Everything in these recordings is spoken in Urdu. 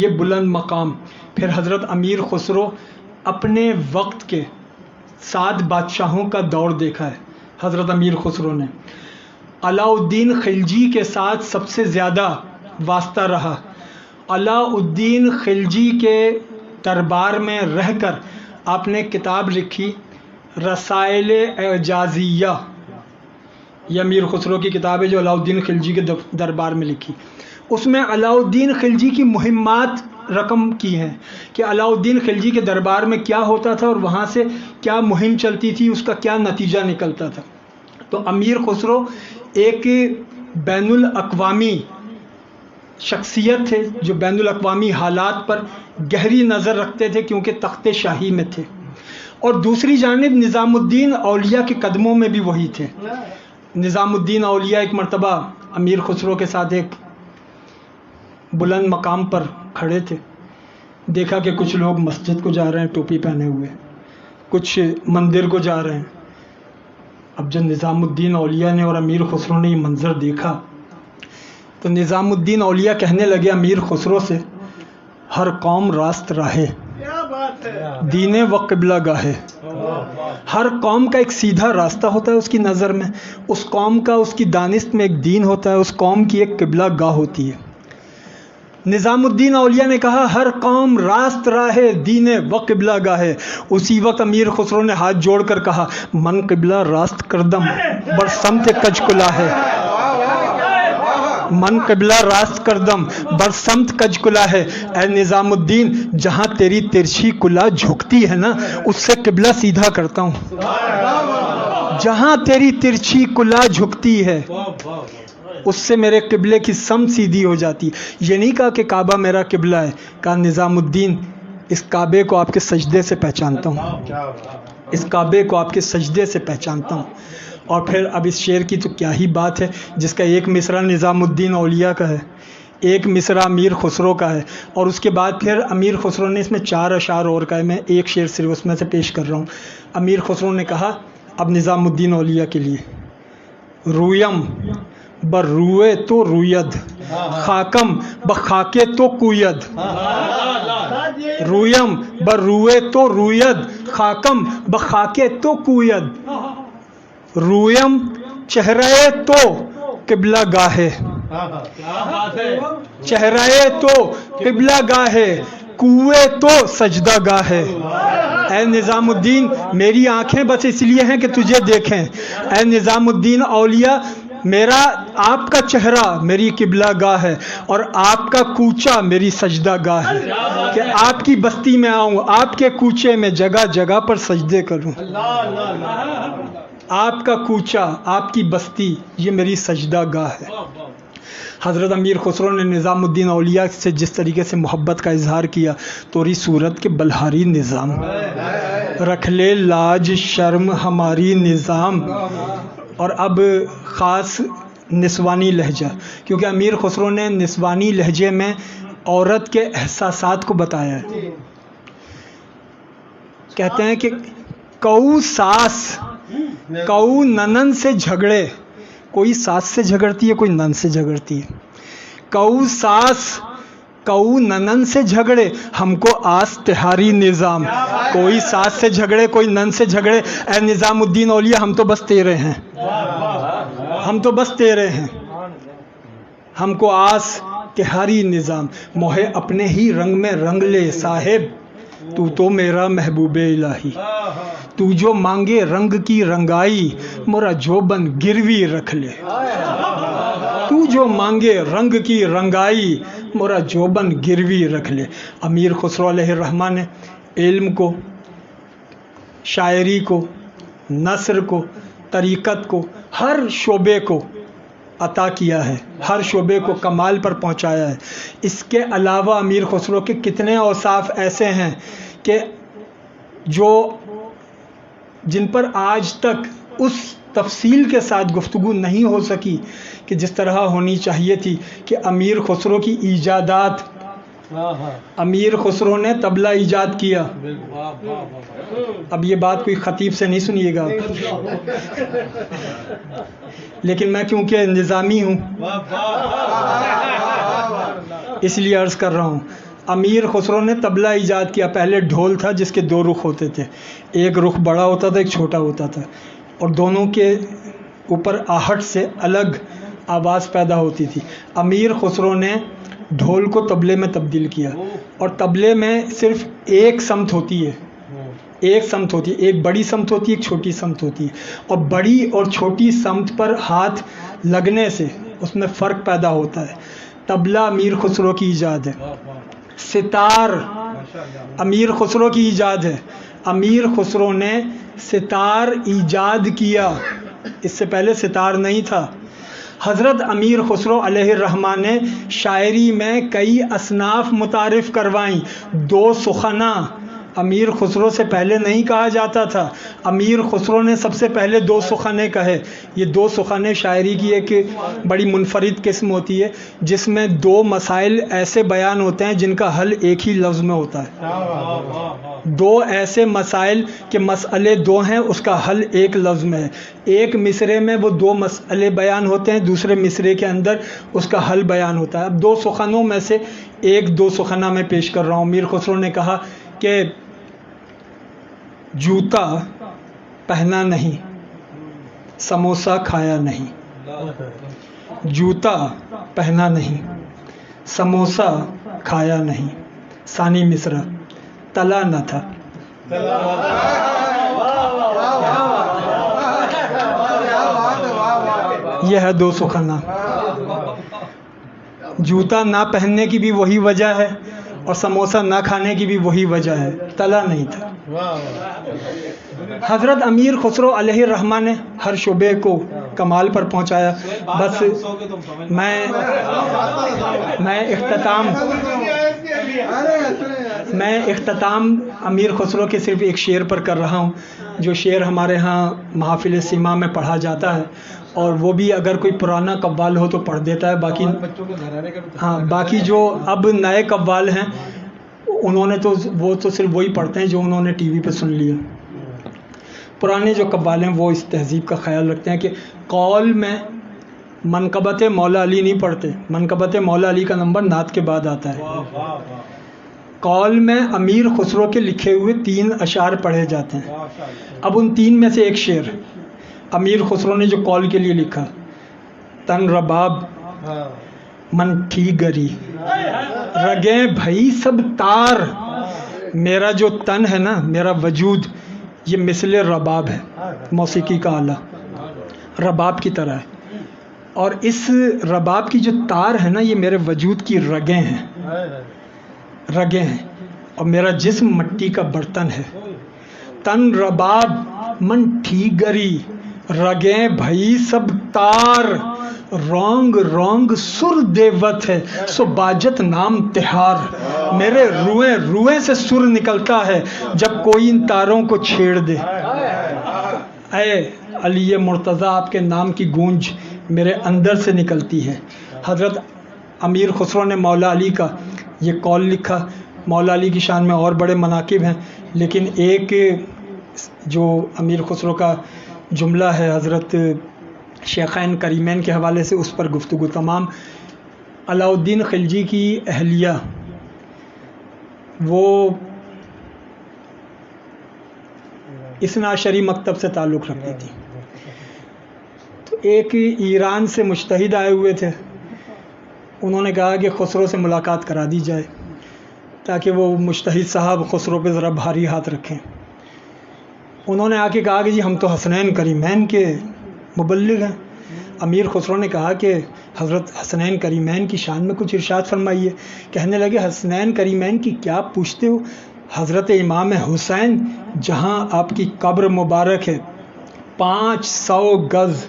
یہ بلند مقام. پھر حضرت امیر خسرو اپنے وقت کے 7 بادشاہوں کا دور دیکھا ہے. حضرت امیر خسرو نے علاء الدین خلجی کے ساتھ سب سے زیادہ واسطہ رہا. علاء الدین خلجی کے دربار میں رہ کر آپ نے کتاب لکھی رسائل اعجازیہ. یہ امیر خسرو کی کتاب ہے جو علاء الدین خلجی کے دربار میں لکھی. اس میں علاء الدین خلجی کی مہمات رقم کی ہیں کہ علاء الدین خلجی کے دربار میں کیا ہوتا تھا اور وہاں سے کیا مہم چلتی تھی، اس کا کیا نتیجہ نکلتا تھا. تو امیر خسرو ایک بین الاقوامی شخصیت تھے جو بین الاقوامی حالات پر گہری نظر رکھتے تھے کیونکہ تخت شاہی میں تھے. اور دوسری جانب نظام الدین اولیاء کے قدموں میں بھی وہی تھے. نظام الدین اولیاء ایک مرتبہ امیر خسرو کے ساتھ ایک بلند مقام پر کھڑے تھے. دیکھا کہ کچھ لوگ مسجد کو جا رہے ہیں ٹوپی پہنے ہوئے، کچھ مندر کو جا رہے ہیں. اب جب نظام الدین اولیاء نے اور امیر خسرو نے یہ منظر دیکھا تو نظام الدین اولیاء کہنے لگے امیر خسرو سے، ہر قوم راست راہے دین و قبلہ گاہے. ہر قوم کا ایک سیدھا راستہ ہوتا ہے اس کی نظر میں، اس قوم کا اس کی دانست میں ایک دین ہوتا ہے، اس قوم کی ایک قبلہ گاہ ہوتی ہے. نظام الدین اولیاء نے کہا ہر قوم راست راہے دین و قبلہ گاہے. اسی وقت امیر خسرو نے ہاتھ جوڑ کر کہا من قبلہ راست کردم بر سمت کج کلا ہے. من قبلہ راست کردم بر سمت کج کلا ہے. اے نظام الدین، جہاں تیری ترچھی کلا جھکتی ہے نا اس سے قبلہ سیدھا کرتا ہوں. جہاں تیری ترچھی کلا جھکتی ہے اس سے میرے قبلے کی سمت سیدھی ہو جاتی. یہ نہیں کہا کہ کعبہ میرا قبلہ ہے، کہا نظام الدین اس کعبے کو آپ کے سجدے سے پہچانتا ہوں، اس کعبے کو آپ کے سجدے سے پہچانتا ہوں. اور پھر اب اس شعر کی تو کیا ہی بات ہے جس کا ایک مصرع نظام الدین اولیاء کا ہے، ایک مصرع امیر خسرو کا ہے، اور اس کے بعد پھر امیر خسرو نے اس میں 4 اشعار اور کا ہے. میں ایک شعر صرف اس میں سے پیش کر رہا ہوں. امیر خسرو نے کہا اب نظام الدین اولیاء کے لیے، رویم بر روئے تو روید خاکم بخاکے تو کوید. رویم بر روئے تو روید خاکم بخاکے تو کوید. رویم چہرے تو قبلہ گاہے، چہرے تو قبلہ گاہے، کوئے تو سجدہ گاہے. اے نظام الدین میری آنکھیں بس اس لیے ہیں کہ تجھے دیکھیں. اے نظام الدین اولیاء میرا آپ کا چہرہ میری قبلہ گاہ ہے اور آپ کا کوچہ میری سجدہ گاہ ہے، کہ آپ کی بستی میں آؤں، آپ کے کوچے میں جگہ جگہ پر سجدے کروں. آپ کا کوچہ، آپ کی بستی، یہ میری سجدہ گاہ ہے. حضرت امیر خسرو نے نظام الدین اولیاء سے جس طریقے سے محبت کا اظہار کیا، توری صورت کے بلہاری نظام رکھ لے لاج شرم ہماری نظام. اور اب خاص نسوانی لہجہ، کیونکہ امیر خسرو نے نسوانی لہجے میں عورت کے احساسات کو بتایا ہے. کہتے ہیں کہ کؤ ساس کؤ ننن سے جھگڑے، کوئی ساس سے جھگڑتی ہے کوئی نن سے جھگڑتی ہے. کؤ ساس کؤ ننن سے جھگڑے ہم کو آس تہاری نظام. کوئی ساس سے جھگڑے کوئی نن سے جھگڑے، اے نظام الدین اولیاء ہم تو بس تیرے ہیں، ہم تو بس تیرے ہیں. ہم کو آس تہاری نظام. موہے اپنے ہی رنگ میں رنگ لے صاحب، تو میرا محبوب الہی. تو جو مانگے رنگ کی رنگائی مورا جوبن گروی رکھ لے. تو جو مانگے رنگ کی رنگائی مورا جوبن گروی رکھ لے. امیر خسرو علیہ الرحمہ نے علم کو، شاعری کو، نثر کو، طریقت کو، ہر شعبے کو عطا کیا ہے، ہر شعبے کو کمال پر پہنچایا ہے. اس کے علاوہ امیر خسرو کے کتنے اوصاف ایسے ہیں کہ جن پر آج تک اس تفصیل کے ساتھ گفتگو نہیں ہو سکی کہ جس طرح ہونی چاہیے تھی. کہ امیر خسرو کی ایجادات، امیر خسرو نے طبلہ ایجاد کیا. اب یہ بات کوئی خطیب سے نہیں سنیے گا، لیکن میں کیونکہ نظامی ہوں اس لیے عرض کر رہا ہوں. امیر خسرو نے طبلہ ایجاد کیا. پہلے ڈھول تھا جس کے دو رخ ہوتے تھے, ایک رخ بڑا ہوتا تھا ایک چھوٹا ہوتا تھا, اور دونوں کے اوپر آہٹ سے الگ آواز پیدا ہوتی تھی. امیر خسرو نے ڈھول کو طبلے میں تبدیل کیا, اور طبلے میں صرف ایک سمت ہوتی ہے, ایک بڑی سمت ہوتی ہے ایک چھوٹی سمت ہوتی ہے, اور بڑی اور چھوٹی سمت پر ہاتھ لگنے سے اس میں فرق پیدا ہوتا ہے. طبلہ امیر خسرو کی ایجاد ہے. ستار امیر خسرو کی ایجاد ہے. امیر خسرو نے ستار ایجاد کیا, اس سے پہلے ستار نہیں تھا. حضرت امیر خسرو علیہ الرحمٰن نے شاعری میں کئی اصناف متعارف کروائیں. دو سخنا امیر خسرو سے پہلے نہیں کہا جاتا تھا, امیر خسرو نے سب سے پہلے دو سخنے کہے. یہ دو سخنے شاعری کی ایک بڑی منفرد قسم ہوتی ہے جس میں دو مسائل ایسے بیان ہوتے ہیں جن کا حل ایک ہی لفظ میں ہوتا ہے. دو ایسے مسائل کہ مسئلے دو ہیں, اس کا حل ایک لفظ میں ہے. ایک مصرے میں وہ دو مسئلے بیان ہوتے ہیں, دوسرے مصرے کے اندر اس کا حل بیان ہوتا ہے. اب دو سخنوں میں سے ایک دو سخنہ میں پیش کر رہا ہوں. امیر خسرو نے کہا کہ جوتا پہنا نہیں, سموسہ کھایا نہیں. جوتا پہنا نہیں, سموسہ کھایا نہیں. ثانی مصرع تلا نہ تھا. یہ ہے دو سخنہ. جوتا نہ پہننے کی بھی وہی وجہ ہے اور سموسہ نہ کھانے کی بھی وہی وجہ ہے, تلا نہیں تھا. حضرت امیر خسرو علیہ الرحمٰن نے ہر شعبے کو کمال پر پہنچایا. بس میں اختتام امیر خسرو کے صرف ایک شعر پر کر رہا ہوں, جو شعر ہمارے ہاں محافل سیما میں پڑھا جاتا ہے, اور وہ بھی اگر کوئی پرانا قوال ہو تو پڑھ دیتا ہے. باقی جو اب نئے قوال ہیں انہوں نے تو وہ تو صرف وہی پڑھتے ہیں جو انہوں نے ٹی وی پہ سن لیا. پرانے جو قوال ہیں وہ اس تہذیب کا خیال رکھتے ہیں کہ قول میں منقبت مولا علی نہیں پڑھتے. منقبت مولا علی کا نمبر نعت کے بعد آتا ہے. قول میں امیر خسرو کے لکھے ہوئے 3 اشعار پڑھے جاتے ہیں. اب ان 3 میں سے ایک شعر امیر خسرو نے جو قول کے لیے لکھا, تن رباب من ٹھی گری رگیں بھئی سب تار. میرا جو تن ہے نا, میرا وجود, یہ مثل رباب ہے, موسیقی کا آلہ رباب کی طرح ہے, اور اس رباب کی جو تار ہے نا یہ میرے وجود کی رگیں ہیں, اور میرا جسم مٹی کا برتن ہے. تن رباب من ٹھی گری رگیں بھئی سب تار. رونگ رونگ سر دیوت ہے سو باجت نام تہار. میرے روئیں سے سر نکلتا ہے جب کوئی ان تاروں کو چھیڑ دے. اے علی مرتضیٰ, آپ کے نام کی گونج میرے اندر سے نکلتی ہے. حضرت امیر خسرو نے مولا علی کا یہ قول لکھا. مولا علی کی شان میں اور بڑے مناقب ہیں, لیکن ایک جو امیر خسرو کا جملہ ہے حضرت شیخین کریمین کے حوالے سے, اس پر گفتگو تمام. علاء الدین خلجی کی اہلیہ وہ اثنا عشری مکتب سے تعلق رکھتی تھی. تو ایک ایران سے مجتہد آئے ہوئے تھے, انہوں نے کہا کہ خسرو سے ملاقات کرا دی جائے تاکہ وہ مجتہد صاحب خسرو پہ ذرا بھاری ہاتھ رکھیں. انہوں نے آ کے کہا کہ جی ہم تو حسنین کریمین کے مبلغ ہیں. امیر خسرو نے کہا کہ حضرت حسنین کریمین کی شان میں کچھ ارشاد فرمائیے. کہنے لگے حسنین کریمین کی کیا پوچھتے ہو, حضرت امام حسین جہاں آپ کی قبر مبارک ہے 500 گز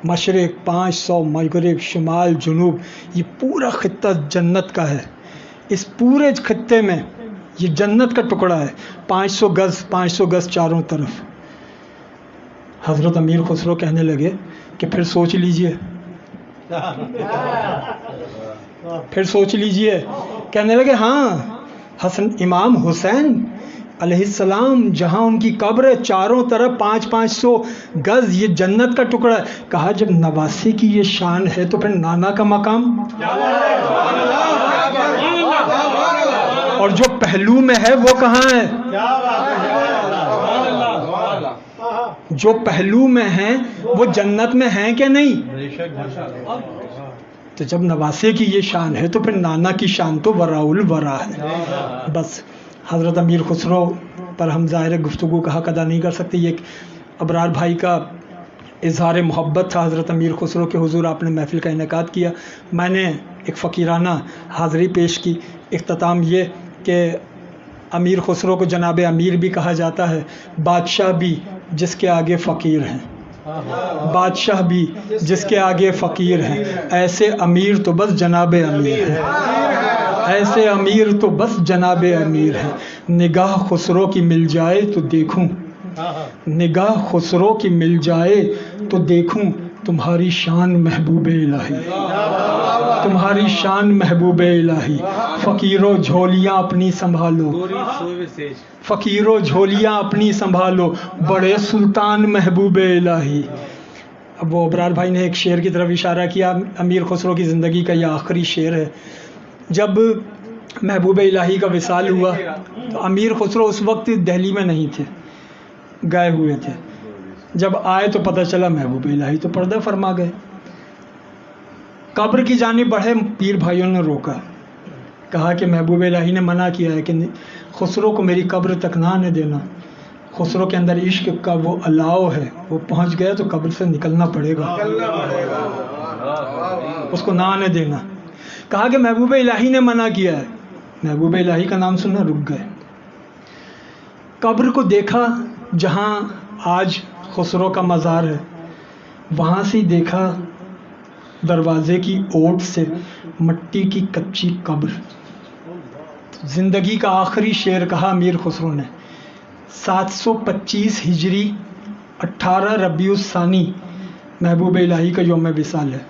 مشرق 500 مغرب شمال جنوب, یہ پورا خطہ جنت کا ہے. اس پورے خطے میں یہ جنت کا ٹکڑا ہے. 500 گز چاروں طرف. حضرت امیر خسرو کہنے لگے کہ پھر سوچ لیجئے. کہنے لگے ہاں, امام حسین علیہ السلام جہاں ان کی قبر ہے چاروں طرف 500 گز یہ جنت کا ٹکڑا ہے. کہا جب نواسی کی یہ شان ہے تو پھر نانا کا مقام. اور جو پہلو میں ہے وہ کہاں ہے؟ جو پہلو میں ہیں وہ جنت میں ہیں کہ نہیں؟ تو جب نواسے کی یہ شان ہے تو پھر نانا کی شان تو وراء الورا ہے. بس حضرت امیر خسرو پر ہم ظاہر گفتگو کا حق ادا نہیں کر سکتے. یہ ایک ابرار بھائی کا اظہار محبت تھا حضرت امیر خسرو کے حضور. آپ نے محفل کا انعقاد کیا, میں نے ایک فقیرانہ حاضری پیش کی. اختتام یہ کہ امیر خسرو کو جناب امیر بھی کہا جاتا ہے, بادشاہ بھی جس کے آگے فقیر ہیں, بادشاہ بھی جس کے آگے فقیر ہیں. ایسے امیر تو بس جناب امیر ہے, ایسے امیر تو بس جناب امیر ہے. نگاہ خسرو کی مل جائے تو دیکھوں, نگاہ خسرو کی مل جائے تو دیکھوں تمہاری شان محبوب الہی, تمہاری شان محبوب الہی. فقیرو جھولیاں اپنی سنبھالو, فقیرو جھولیاں اپنی سنبھالو, بڑے سلطان محبوب الہی. اب وہ ابرار بھائی نے ایک شعر کی طرف اشارہ کیا, امیر خسرو کی زندگی کا یہ آخری شعر ہے. جب محبوب الہی کا وصال ہوا تو امیر خسرو اس وقت دہلی میں نہیں تھے, گئے ہوئے تھے. جب آئے تو پتہ چلا محبوب الہی تو پردہ فرما گئے. قبر کی جانب بڑھے, پیر بھائیوں نے روکا, کہا کہ محبوب الہی نے منع کیا ہے کہ خسرو کو میری قبر تک نہ آنے دینا. خسرو کے اندر عشق کا وہ الاؤ ہے, وہ پہنچ گیا تو قبر سے نکلنا پڑے گا, اس کو نہ آنے دینا. کہا کہ محبوب الہی نے منع کیا ہے. محبوب الہی کا نام سنا, رک گئے. قبر کو دیکھا جہاں آج خسرو کا مزار ہے, وہاں سے دیکھا دروازے کی اوٹ سے مٹی کی کچی قبر. زندگی کا آخری شعر کہا امیر خسرو نے. 725 ہجری 18 ربیع الثانی محبوب الہی کا یوم وصال ہے.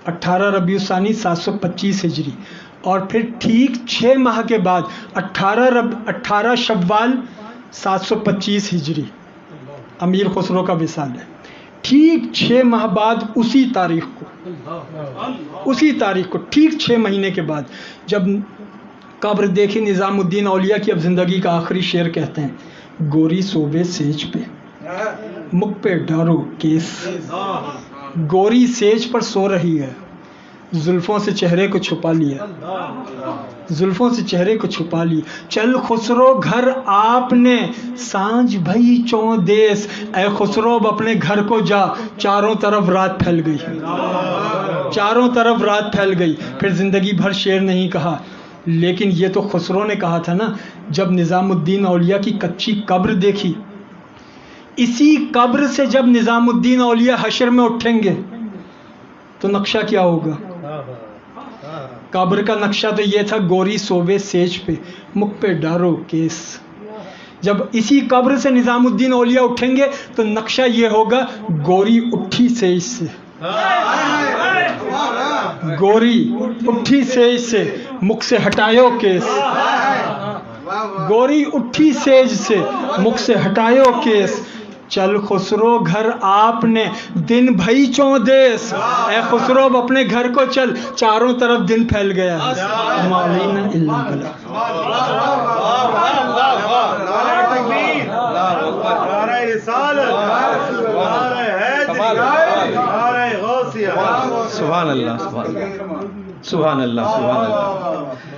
18 ربیع الثانی 725 ہجری, اور پھر ٹھیک 6 ماہ کے بعد 18 شوال 725 ہجری امیر خسرو کا وصال ہے. ٹھیک 6 ماہ بعد اسی تاریخ کو ٹھیک 6 مہینے کے بعد جب قبر دیکھی نظام الدین اولیاء کی, اب زندگی کا آخری شعر کہتے ہیں, گوری سوبے سیج پہ مکھ پہ ڈارو کیس, گوری سیج پر سو رہی ہے, زلفوں سے چہرے کو چھپا لیا, زلفوں سے چہرے کو چھپا لی. چل خسرو گھر آپ نے سانج بھئی چوں دیس, اے خسرو اب اپنے گھر کو جا, چاروں طرف رات پھیل گئی, چاروں طرف رات پھیل گئی. پھر زندگی بھر شعر نہیں کہا, لیکن یہ تو خسرو نے کہا تھا نا, جب نظام الدین اولیاء کی کچی قبر دیکھی, اسی قبر سے جب نظام الدین اولیاء حشر میں اٹھیں گے تو نقشہ کیا ہوگا؟ قبر کا نقشہ تو یہ تھا, گوری سوبے سیج پہ مکھ پہ ڈارو کیس. جب اسی قبر سے نظام الدین اولیاء اٹھیں گے تو نقشہ یہ ہوگا, گوری اٹھی سیج سے, گوری اٹھی سیج سے مکھ سے ہٹایو کیس, گوری اٹھی سیج سے مکھ سے ہٹایو کیس. چل خسرو گھر آپ نے دن بھئی چوں دیس, اے خسرو اب اپنے گھر کو چل, چاروں طرف دن پھیل گیا ہے. مالینا الا سبحان اللہ, سبحان اللہ, سبحان اللہ, سبحان اللہ.